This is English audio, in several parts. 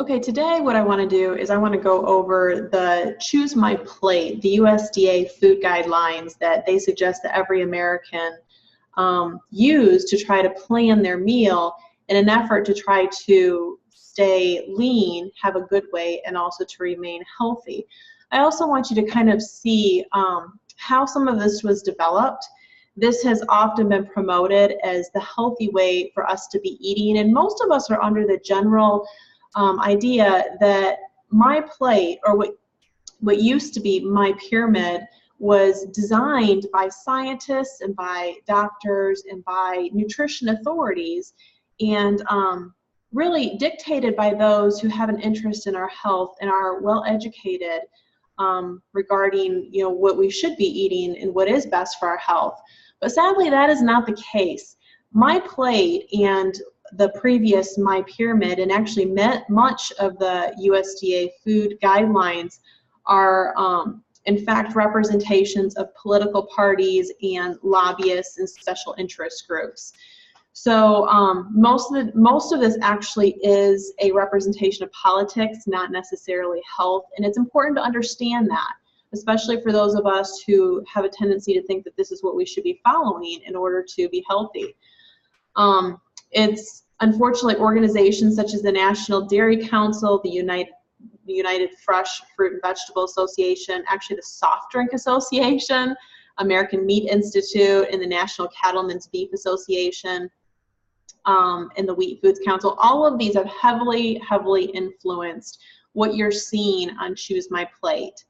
Okay, today what I want to do is I want to go over the Choose My Plate, the USDA food guidelines that they suggest that every American use to try to plan their meal in an effort to try to stay lean, have a good weight, and also to remain healthy. I also want you to kind of see how some of this was developed. This has often been promoted as the healthy way for us to be eating, and most of us are under the general idea that MyPlate, or what used to be My Pyramid, was designed by scientists and by doctors and by nutrition authorities, and really dictated by those who have an interest in our health and are well educated regarding what we should be eating and what is best for our health. But sadly, that is not the case. MyPlate and the previous My Pyramid, and actually much of the USDA food guidelines, are in fact representations of political parties and lobbyists and special interest groups. So most of this actually is a representation of politics, not necessarily health, and it's important to understand that, especially for those of us who have a tendency to think that this is what we should be following in order to be healthy. It's unfortunately organizations such as the National Dairy Council, the United Fresh Fruit and Vegetable Association, actually the Soft Drink Association, American Meat Institute, and the National Cattlemen's Beef Association, and the Wheat Foods Council. All of these have heavily influenced what you're seeing on Choose My Plate.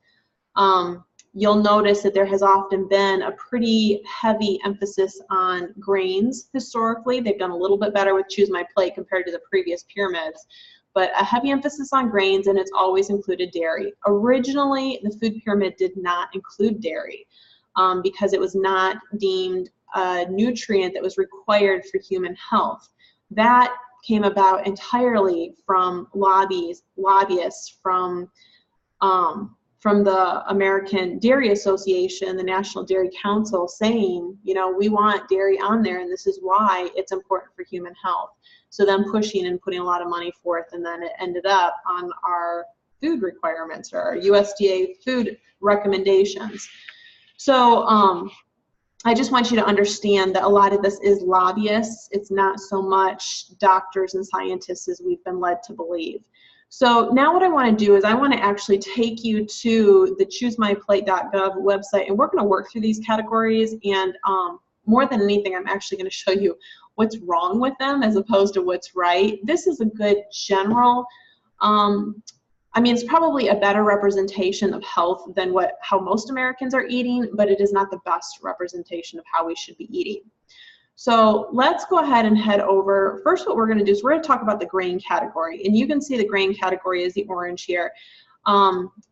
You'll notice that there has often been a pretty heavy emphasis on grains historically. They've done a little bit better with Choose My Plate compared to the previous pyramids, but a heavy emphasis on grains, and it's always included dairy. Originally, the food pyramid did not include dairy because it was not deemed a nutrient that was required for human health. That came about entirely from lobbyists from the American Dairy Association, the National Dairy Council, saying, we want dairy on there, and this is why it's important for human health. So them pushing and putting a lot of money forth, and then it ended up on our food requirements, or our USDA food recommendations. So I just want you to understand that a lot of this is lobbyists. It's not so much doctors and scientists as we've been led to believe. So now what I want to do is I want to actually take you to the choosemyplate.gov website, and we're going to work through these categories, and more than anything, I'm actually going to show you what's wrong with them as opposed to what's right. This is a good general, it's probably a better representation of health than how most Americans are eating, but it is not the best representation of how we should be eating. So let's go ahead and head over. First, what we're going to do is we're going to talk about the grain category, and you can see the grain category is the orange here.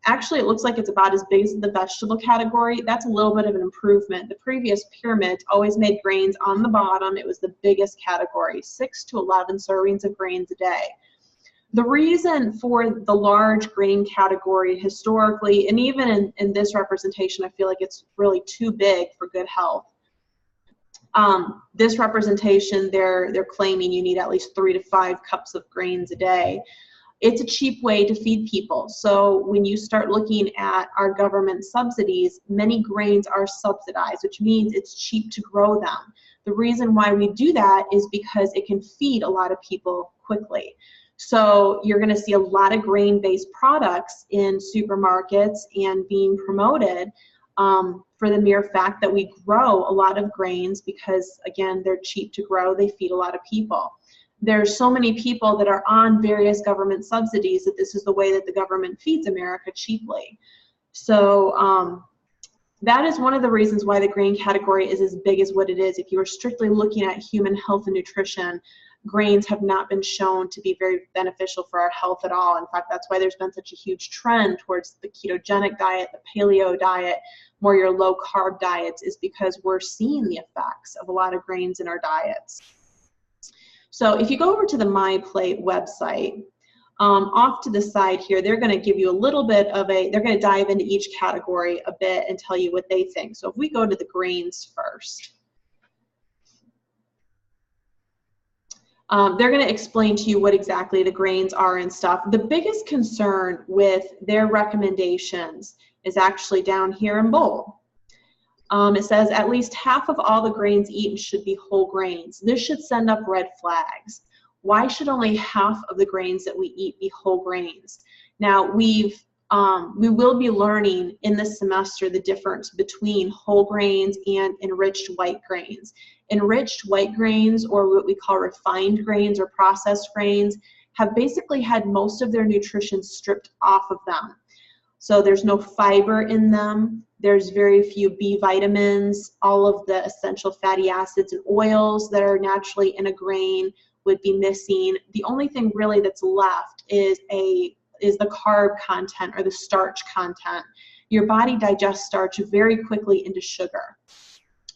Actually, it looks like it's about as big as the vegetable category. That's a little bit of an improvement. The previous pyramid always made grains on the bottom. It was the biggest category, 6 to 11 servings of grains a day. The reason for the large grain category historically, and even in this representation, I feel like it's really too big for good health. This representation, they're claiming you need at least 3 to 5 cups of grains a day. It's a cheap way to feed people. So when you start looking at our government subsidies, many grains are subsidized, which means it's cheap to grow them. The reason why we do that is because it can feed a lot of people quickly. So you're going to see a lot of grain-based products in supermarkets and being promoted for the mere fact that we grow a lot of grains because, again, they're cheap to grow. They feed a lot of people. There's so many people that are on various government subsidies that this is the way that the government feeds America cheaply. So that is one of the reasons why the grain category is as big as what it is. If you were strictly looking at human health and nutrition, grains have not been shown to be very beneficial for our health at all. In fact, that's why there's been such a huge trend towards the ketogenic diet, the paleo diet, more your low carb diets, is because we're seeing the effects of a lot of grains in our diets. So if you go over to the MyPlate website, off to the side here, they're going to give you a little bit of they're going to dive into each category a bit and tell you what they think. So if we go to the grains first. They're going to explain to you what exactly the grains are and stuff. The biggest concern with their recommendations is actually down here in bold. It says at least half of all the grains eaten should be whole grains. This should send up red flags. Why should only half of the grains that we eat be whole grains? Now, we will be learning in this semester the difference between whole grains and enriched white grains. Enriched white grains, or what we call refined grains or processed grains, have basically had most of their nutrition stripped off of them. So there's no fiber in them, there's very few B vitamins, all of the essential fatty acids and oils that are naturally in a grain would be missing. The only thing really that's left is the carb content or the starch content. Your body digests starch very quickly into sugar.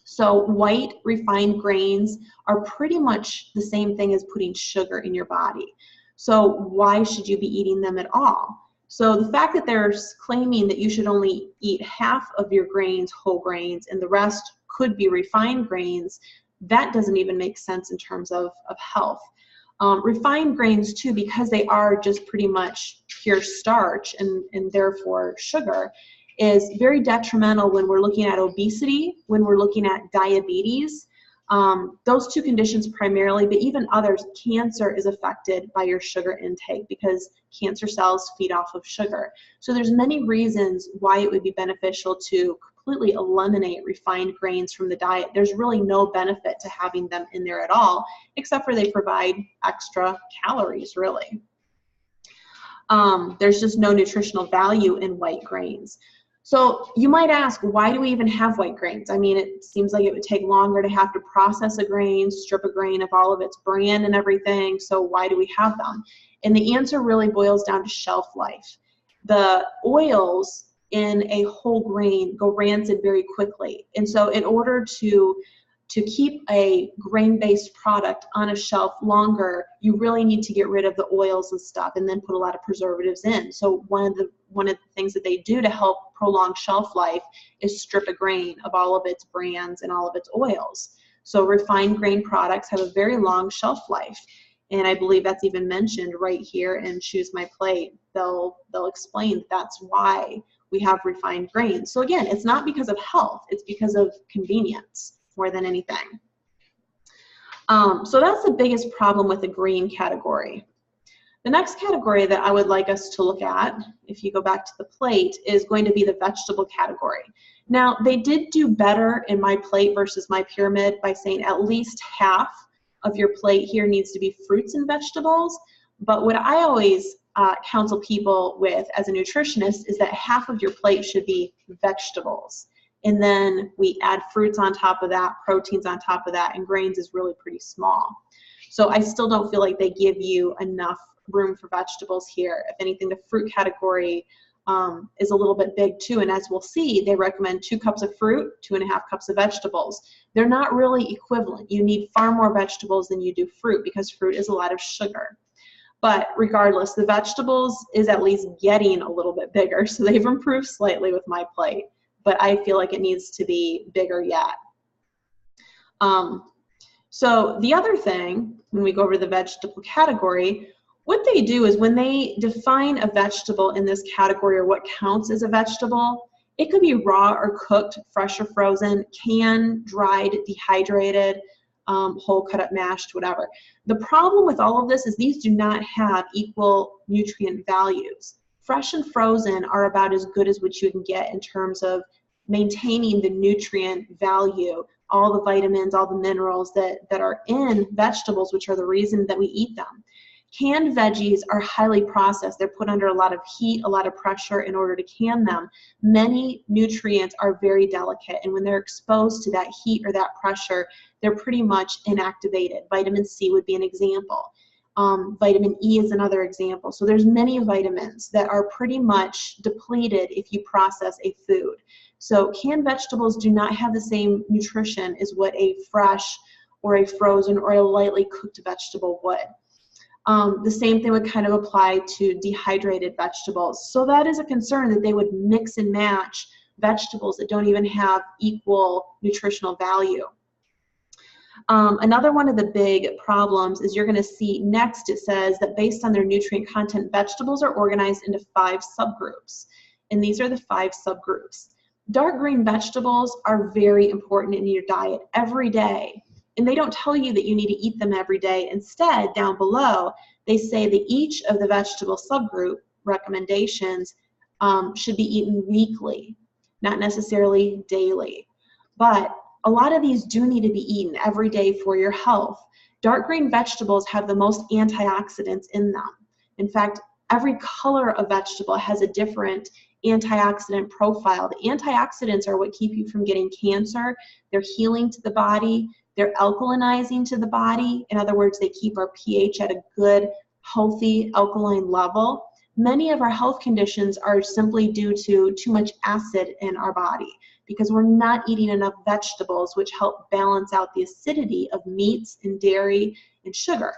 So white refined grains are pretty much the same thing as putting sugar in your body. So why should you be eating them at all? So the fact that they're claiming that you should only eat half of your grains whole grains and the rest could be refined grains, that doesn't even make sense in terms of health. Refined grains too, because they are just pretty much pure starch and therefore sugar, is very detrimental when we're looking at obesity, when we're looking at diabetes. Those two conditions primarily, but even others. Cancer is affected by your sugar intake because cancer cells feed off of sugar. So there's many reasons why it would be beneficial to completely eliminate refined grains from the diet. There's really no benefit to having them in there at all, except for they provide extra calories, really. There's just no nutritional value in white grains. So you might ask, why do we even have white grains? I mean, it seems like it would take longer to have to process a grain, strip a grain of all of its bran and everything, so why do we have them? And the answer really boils down to shelf life. The oils in a whole grain go rancid very quickly, and so in order to keep a grain-based product on a shelf longer, you really need to get rid of the oils and stuff and then put a lot of preservatives in. So one of the things that they do to help prolong shelf life is strip a grain of all of its brands and all of its oils. So refined grain products have a very long shelf life. And I believe that's even mentioned right here in Choose My Plate. They'll explain that's why we have refined grains. So again, it's not because of health, it's because of convenience more than anything. So that's the biggest problem with the green category. The next category that I would like us to look at, if you go back to the plate, is going to be the vegetable category. Now, they did do better in My Plate versus My Pyramid by saying at least half of your plate here needs to be fruits and vegetables. But what I always counsel people with as a nutritionist is that half of your plate should be vegetables. And then we add fruits on top of that, proteins on top of that, and grains is really pretty small. So I still don't feel like they give you enough room for vegetables here. If anything, the fruit category is a little bit big too, and as we'll see, they recommend 2 cups of fruit, 2.5 cups of vegetables. They're not really equivalent. You need far more vegetables than you do fruit because fruit is a lot of sugar. But regardless, the vegetables is at least getting a little bit bigger, so they've improved slightly with My Plate, but I feel like it needs to be bigger yet. So the other thing, when we go over the vegetable category, what they do is when they define a vegetable in this category or what counts as a vegetable, it could be raw or cooked, fresh or frozen, canned, dried, dehydrated, whole, cut up, mashed, whatever. The problem with all of this is these do not have equal nutrient values. Fresh and frozen are about as good as what you can get in terms of maintaining the nutrient value, all the vitamins, all the minerals that are in vegetables, which are the reason that we eat them. Canned veggies are highly processed. They're put under a lot of heat, a lot of pressure in order to can them. Many nutrients are very delicate, and when they're exposed to that heat or that pressure, they're pretty much inactivated. Vitamin C would be an example. Vitamin E is another example. So there's many vitamins that are pretty much depleted if you process a food. So canned vegetables do not have the same nutrition as what a fresh or a frozen or a lightly cooked vegetable would. The same thing would kind of apply to dehydrated vegetables. So that is a concern that they would mix and match vegetables that don't even have equal nutritional value. Another one of the big problems is you're going to see next it says that based on their nutrient content, vegetables are organized into 5 subgroups. And these are the 5 subgroups. Dark green vegetables are very important in your diet every day. And they don't tell you that you need to eat them every day. Instead, down below, they say that each of the vegetable subgroup recommendations should be eaten weekly, not necessarily daily. But a lot of these do need to be eaten every day for your health. Dark green vegetables have the most antioxidants in them. In fact, every color of vegetable has a different antioxidant profile. The antioxidants are what keep you from getting cancer. They're healing to the body. They're alkalinizing to the body. In other words, they keep our pH at a good, healthy, alkaline level. Many of our health conditions are simply due to too much acid in our body because we're not eating enough vegetables, which help balance out the acidity of meats and dairy and sugar.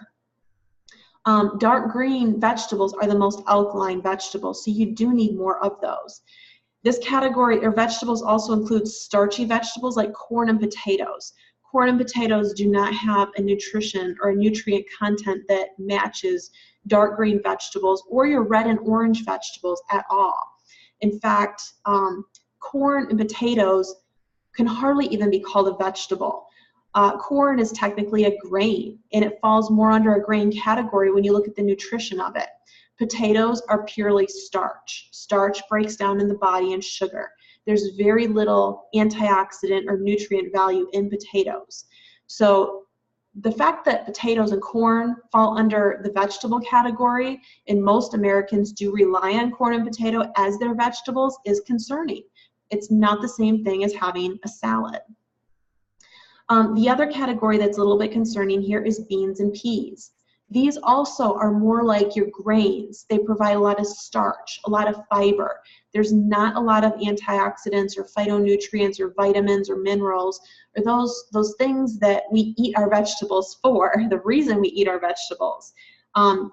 Dark green vegetables are the most alkaline vegetables, so you do need more of those. This category of vegetables also includes starchy vegetables like corn and potatoes. Corn and potatoes do not have a nutrition or a nutrient content that matches dark green vegetables or your red and orange vegetables at all. In fact, corn and potatoes can hardly even be called a vegetable. Corn is technically a grain, and it falls more under a grain category when you look at the nutrition of it. Potatoes are purely starch. Starch breaks down in the body in sugar. There's very little antioxidant or nutrient value in potatoes. So the fact that potatoes and corn fall under the vegetable category, and most Americans do rely on corn and potato as their vegetables, is concerning. It's not the same thing as having a salad. The other category that's a little bit concerning here is beans and peas. These also are more like your grains. They provide a lot of starch, a lot of fiber. There's not a lot of antioxidants or phytonutrients or vitamins or minerals or those things that we eat our vegetables for, the reason we eat our vegetables.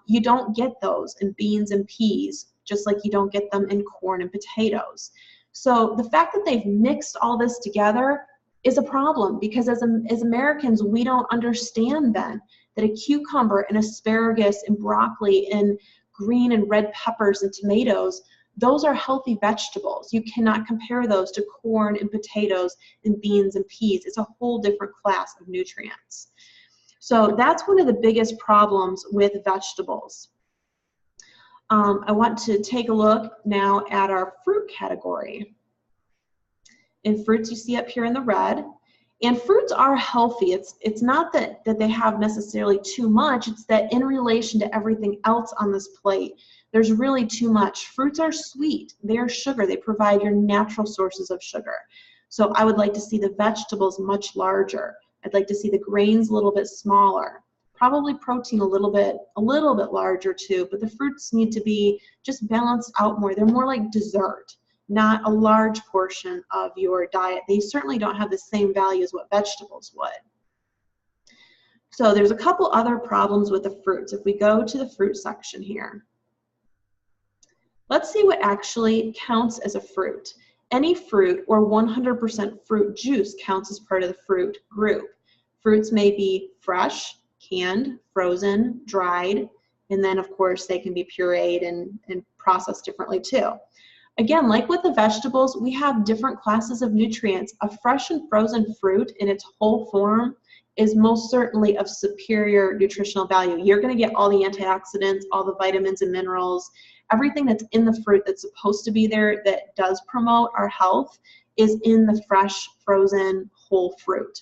You don't get those in beans and peas, just like you don't get them in corn and potatoes. So the fact that they've mixed all this together is a problem, because as Americans, we don't understand then that a cucumber and asparagus and broccoli and green and red peppers and tomatoes, those are healthy vegetables. You cannot compare those to corn and potatoes and beans and peas. It's a whole different class of nutrients. So that's one of the biggest problems with vegetables. I want to take a look now at our fruit category. In fruits, you see up here in the red. And fruits are healthy. It's not that they have necessarily too much. It's that in relation to everything else on this plate, there's really too much. Fruits are sweet. They are sugar. They provide your natural sources of sugar. So I would like to see the vegetables much larger. I'd like to see the grains a little bit smaller. Probably protein a little bit larger too, but the fruits need to be just balanced out more. They're more like dessert, not a large portion of your diet. They certainly don't have the same value as what vegetables would. So there's a couple other problems with the fruits. If we go to the fruit section here, let's see what actually counts as a fruit. Any fruit or 100% fruit juice counts as part of the fruit group. Fruits may be fresh, canned, frozen, dried, and then of course they can be pureed and processed differently too. Again, like with the vegetables, we have different classes of nutrients. A fresh and frozen fruit in its whole form is most certainly of superior nutritional value. You're going to get all the antioxidants, all the vitamins and minerals, everything that's in the fruit that's supposed to be there that does promote our health is in the fresh, frozen, whole fruit.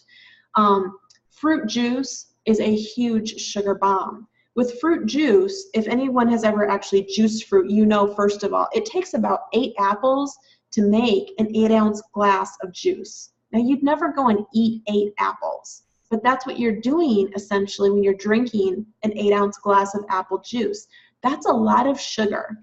Fruit juice is a huge sugar bomb. With fruit juice, if anyone has ever actually juiced fruit, you know, first of all, it takes about 8 apples to make an 8-ounce glass of juice. Now, you'd never go and eat 8 apples, but that's what you're doing essentially when you're drinking an 8-ounce glass of apple juice. That's a lot of sugar.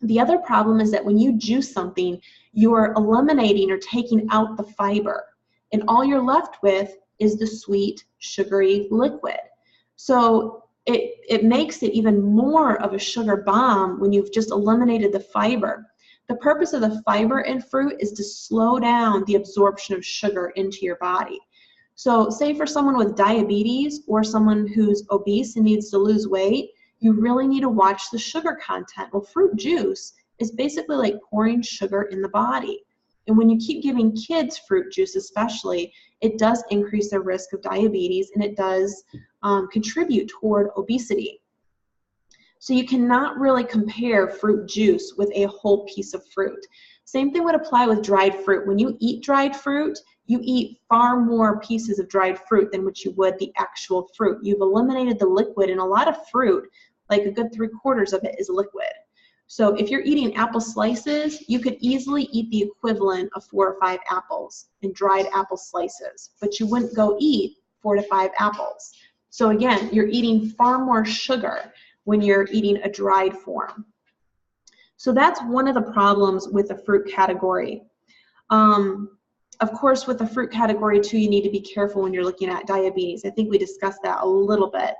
The other problem is that when you juice something, you're eliminating or taking out the fiber, and all you're left with is the sweet, sugary liquid. So it makes it even more of a sugar bomb when you've just eliminated the fiber. The purpose of the fiber in fruit is to slow down the absorption of sugar into your body. So say for someone with diabetes or someone who's obese and needs to lose weight, you really need to watch the sugar content. Well, fruit juice is basically like pouring sugar in the body. And when you keep giving kids fruit juice especially, it does increase their risk of diabetes, and it does contribute toward obesity. So you cannot really compare fruit juice with a whole piece of fruit. Same thing would apply with dried fruit. When you eat dried fruit, you eat far more pieces of dried fruit than what you would the actual fruit. You've eliminated the liquid, and a lot of fruit, like a good 3/4 of it, is liquid. So if you're eating apple slices, you could easily eat the equivalent of 4 or 5 apples in dried apple slices, but you wouldn't go eat 4 to 5 apples. So again, you're eating far more sugar when you're eating a dried form. So that's one of the problems with the fruit category. Of course, with the fruit category too, you need to be careful when you're looking at diabetes. I think we discussed that a little bit.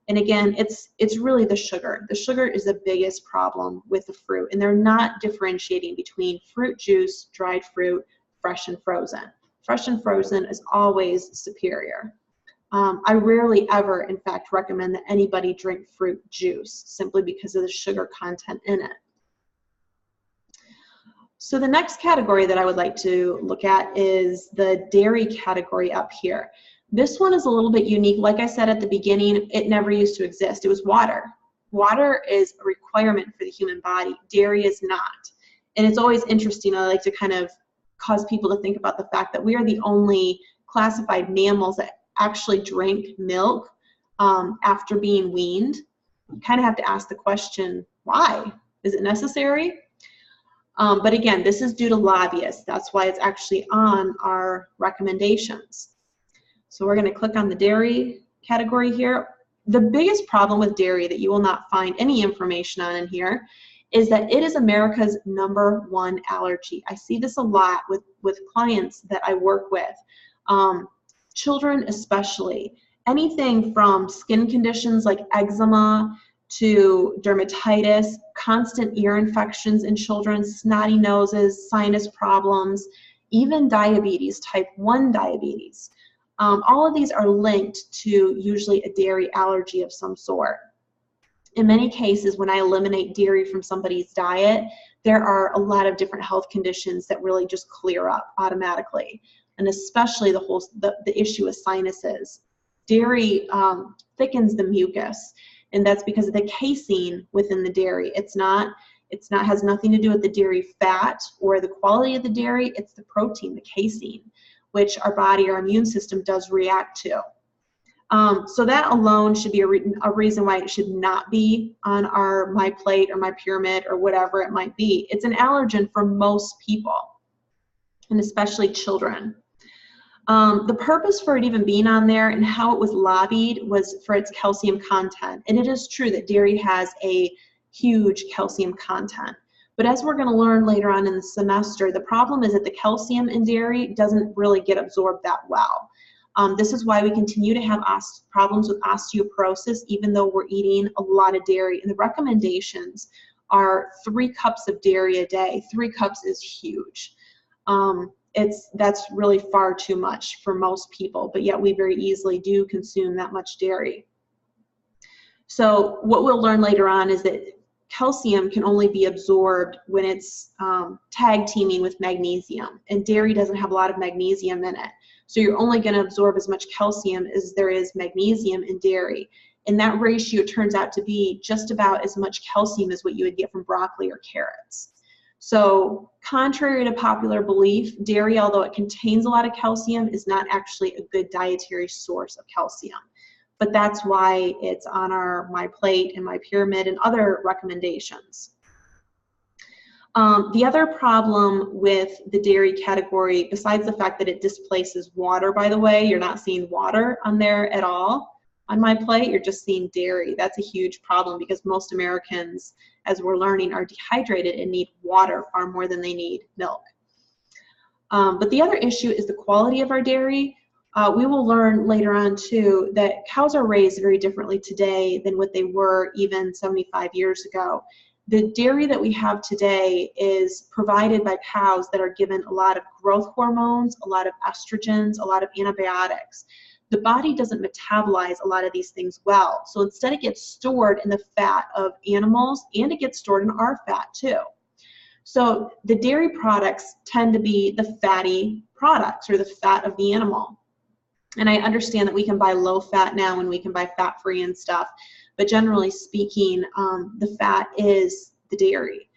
And again, it's really the sugar. The sugar is the biggest problem with the fruit, and they're not differentiating between fruit juice, dried fruit, fresh and frozen. Fresh and frozen is always superior. I rarely ever, in fact, recommend that anybody drink fruit juice simply because of the sugar content in it. So the next category that I would like to look at is the dairy category up here. This one is a little bit unique. Like I said at the beginning, it never used to exist. It was water. Water is a requirement for the human body. Dairy is not. And it's always interesting. I like to kind of cause people to think about the fact that we are the only classified mammals that actually drink milk after being weaned. You kind of have to ask the question, why? Is it necessary? But again, this is due to lobbyists. That's why it's actually on our recommendations. So we're going to click on the dairy category here. The biggest problem with dairy that you will not find any information on in here is that it is America's #1 allergy. I see this a lot with clients that I work with. Children especially. Anything from skin conditions like eczema to dermatitis, constant ear infections in children, snotty noses, sinus problems, even diabetes, type 1 diabetes. All of these are linked to usually a dairy allergy of some sort. In many cases, when I eliminate dairy from somebody's diet, there are a lot of different health conditions that really just clear up automatically, and especially the issue of sinuses. Dairy thickens the mucus, and that's because of the casein within the dairy. Has nothing to do with the dairy fat or the quality of the dairy. It's the protein, the casein, which our body, our immune system does react to. So that alone should be a reason why it should not be on our MyPlate or MyPyramid or whatever it might be. It's an allergen for most people, and especially children. The purpose for it even being on there and how it was lobbied was for its calcium content. And it is true that dairy has a huge calcium content. But as we're going to learn later on in the semester, the problem is that the calcium in dairy doesn't really get absorbed that well. This is why we continue to have problems with osteoporosis, even though we're eating a lot of dairy. And the recommendations are 3 cups of dairy a day. 3 cups is huge. That's really far too much for most people, but yet we very easily do consume that much dairy. So what we'll learn later on is that calcium can only be absorbed when it's tag teaming with magnesium, and dairy doesn't have a lot of magnesium in it. So you're only going to absorb as much calcium as there is magnesium in dairy, and that ratio turns out to be just about as much calcium as what you would get from broccoli or carrots. So contrary to popular belief, dairy, although it contains a lot of calcium, is not actually a good dietary source of calcium. But that's why it's on our MyPlate and MyPyramid and other recommendations. The other problem with the dairy category, besides the fact that it displaces water, by the way, you're not seeing water on there at all on MyPlate, you're just seeing dairy. That's a huge problem because most Americans, as we're learning, are dehydrated and need water far more than they need milk. But the other issue is the quality of our dairy. We will learn later on too that cows are raised very differently today than what they were even 75 years ago. the dairy that we have today is provided by cows that are given a lot of growth hormones, a lot of estrogens, a lot of antibiotics. The body doesn't metabolize a lot of these things well. So instead it gets stored in the fat of animals, and it gets stored in our fat too. So the dairy products tend to be the fatty products, or the fat of the animal. And I understand that we can buy low fat now and we can buy fat free and stuff, but generally speaking, the fat is the dairy.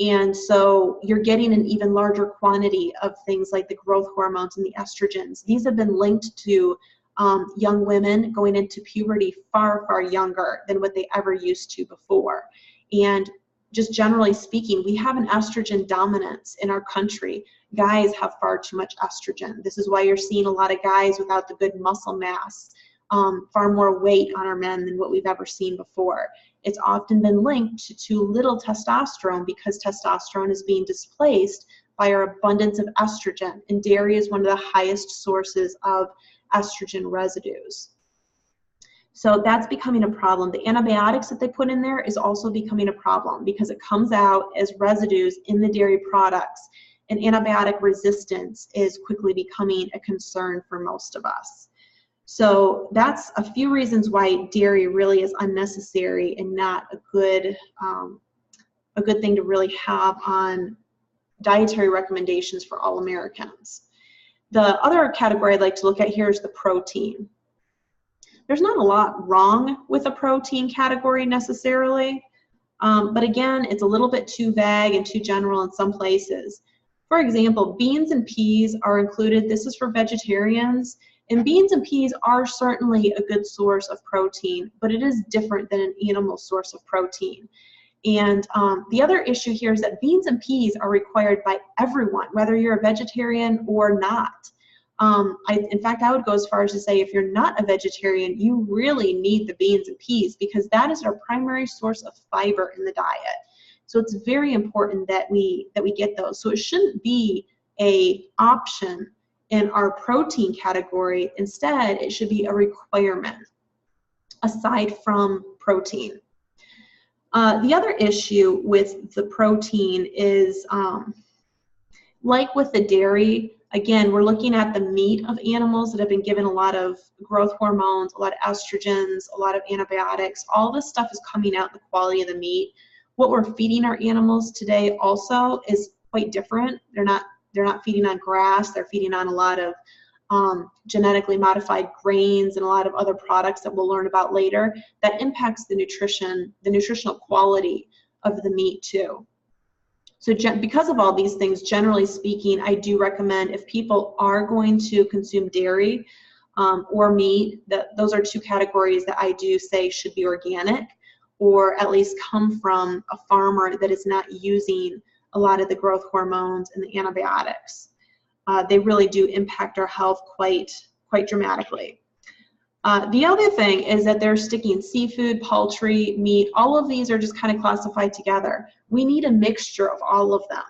And so you're getting an even larger quantity of things like the growth hormones and the estrogens. These have been linked to young women going into puberty far, far younger than what they ever used to before. And just generally speaking, we have an estrogen dominance in our country. Guys have far too much estrogen. This is why you're seeing a lot of guys without the good muscle mass, far more weight on our men than what we've ever seen before. It's often been linked to too little testosterone, because testosterone is being displaced by our abundance of estrogen, and dairy is one of the highest sources of estrogen residues. So that's becoming a problem. The antibiotics that they put in there is also becoming a problem, because it comes out as residues in the dairy products, and antibiotic resistance is quickly becoming a concern for most of us. So that's a few reasons why dairy really is unnecessary and not a good thing to really have on dietary recommendations for all Americans. The other category I'd like to look at here is the protein. There's not a lot wrong with a protein category necessarily, but again, it's a little bit too vague and too general in some places. For example, beans and peas are included. This is for vegetarians, and beans and peas are certainly a good source of protein, but it is different than an animal source of protein. And the other issue here is that beans and peas are required by everyone, whether you're a vegetarian or not. In fact, I would go as far as to say, if you're not a vegetarian, you really need the beans and peas, because that is our primary source of fiber in the diet. So it's very important that we get those. So it shouldn't be an option in our protein category. Instead, it should be a requirement aside from protein. The other issue with the protein is, like with the dairy, again, we're looking at the meat of animals that have been given a lot of growth hormones, a lot of estrogens, a lot of antibiotics. All this stuff is coming out in the quality of the meat. What we're feeding our animals today also is quite different. They're not feeding on grass. They're feeding on a lot of genetically modified grains and a lot of other products that we'll learn about later that impacts the nutritional quality of the meat too. So because of all these things, generally speaking, I do recommend, if people are going to consume dairy or meat, those are two categories that I do say should be organic, or at least come from a farmer that is not using a lot of the growth hormones and the antibiotics. They really do impact our health quite dramatically. The other thing is that they're sticking seafood, poultry, meat, all of these are just kind of classified together. We need a mixture of all of them.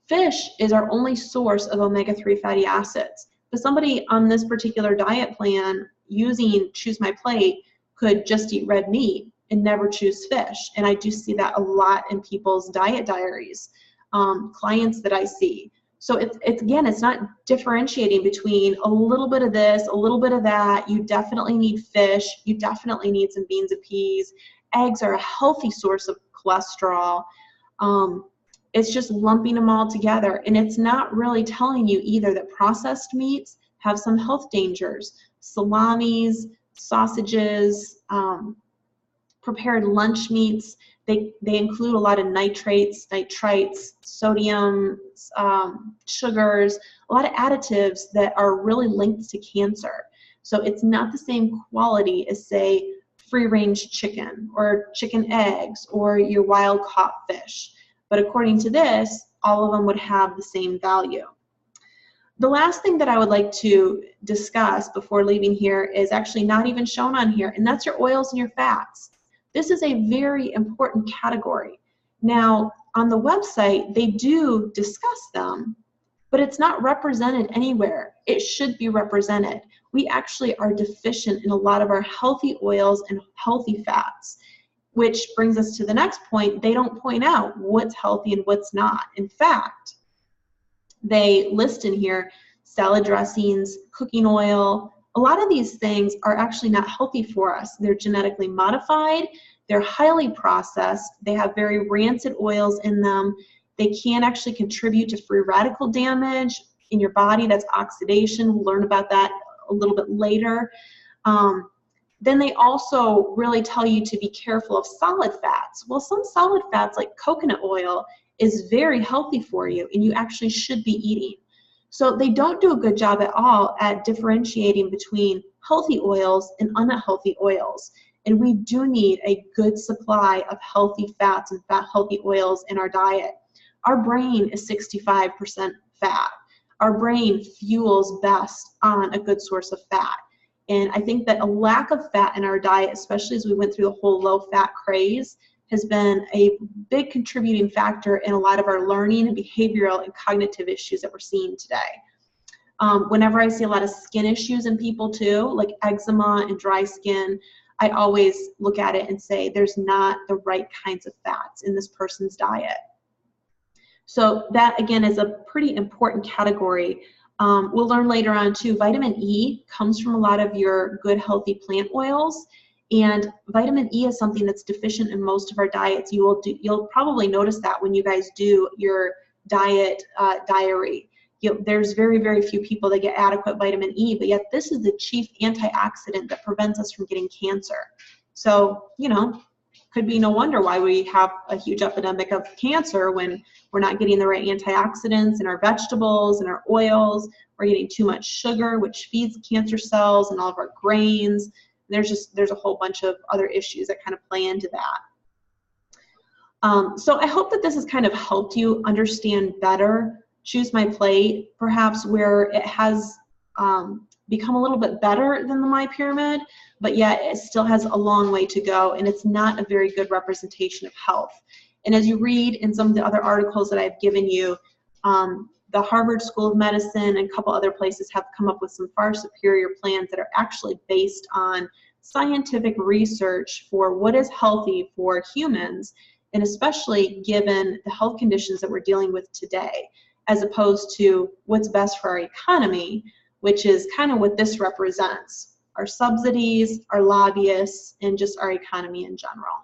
Fish is our only source of omega-3 fatty acids. But somebody on this particular diet plan using Choose My Plate could just eat red meat and never choose fish. And I do see that a lot in people's diet diaries, clients that I see. So it's not differentiating between a little bit of this, a little bit of that. You definitely need fish. You definitely need some beans and peas. Eggs are a healthy source of cholesterol. It's just lumping them all together. And it's not really telling you either that processed meats have some health dangers. Salamis, sausages, prepared lunch meats, they include a lot of nitrates, nitrites, sodium, sugars, a lot of additives that are really linked to cancer. So it's not the same quality as, say, free-range chicken or chicken eggs or your wild-caught fish. But according to this, all of them would have the same value. The last thing that I would like to discuss before leaving here is actually not even shown on here, and that's your oils and your fats. This is a very important category. Now, on the website, they do discuss them, but it's not represented anywhere. It should be represented. We actually are deficient in a lot of our healthy oils and healthy fats. which brings us to the next point. They don't point out what's healthy and what's not. In fact, they list in here salad dressings, cooking oil. A lot of these things are actually not healthy for us. They're genetically modified, they're highly processed, they have very rancid oils in them. They can actually contribute to free radical damage in your body. That's oxidation. We'll learn about that a little bit later. Then they also really tell you to be careful of solid fats. Well, some solid fats like coconut oil is very healthy for you, and you actually should be eating. So they don't do a good job at all at differentiating between healthy oils and unhealthy oils. And we do need a good supply of healthy fats and healthy oils in our diet. Our brain is 65% fat. Our brain fuels best on a good source of fat. And I think that a lack of fat in our diet, especially as we went through the whole low-fat craze, has been a big contributing factor in a lot of our learning and behavioral and cognitive issues that we're seeing today. Whenever I see a lot of skin issues in people too, like eczema and dry skin, I always look at it and say there's not the right kinds of fats in this person's diet. So that, again, is a pretty important category. We'll learn later on too, vitamin E comes from a lot of your good healthy plant oils, and vitamin E is something that's deficient in most of our diets. You'll probably notice that when you guys do your diet diary. There's very, very few people that get adequate vitamin E, but yet this is the chief antioxidant that prevents us from getting cancer. So, could be no wonder why we have a huge epidemic of cancer when we're not getting the right antioxidants in our vegetables and our oils. We're getting too much sugar, which feeds cancer cells, and all of our grains. There's a whole bunch of other issues that kind of play into that. So I hope that this has kind of helped you understand better Choose My Plate, perhaps where it has become a little bit better than the My Pyramid, but yet it still has a long way to go, and it's not a very good representation of health. And as you read in some of the other articles that I've given you, the Harvard School of Medicine and a couple other places have come up with some far superior plans that are actually based on scientific research for what is healthy for humans, and especially given the health conditions that we're dealing with today, as opposed to what's best for our economy, which is kind of what this represents: our subsidies, our lobbyists, and just our economy in general.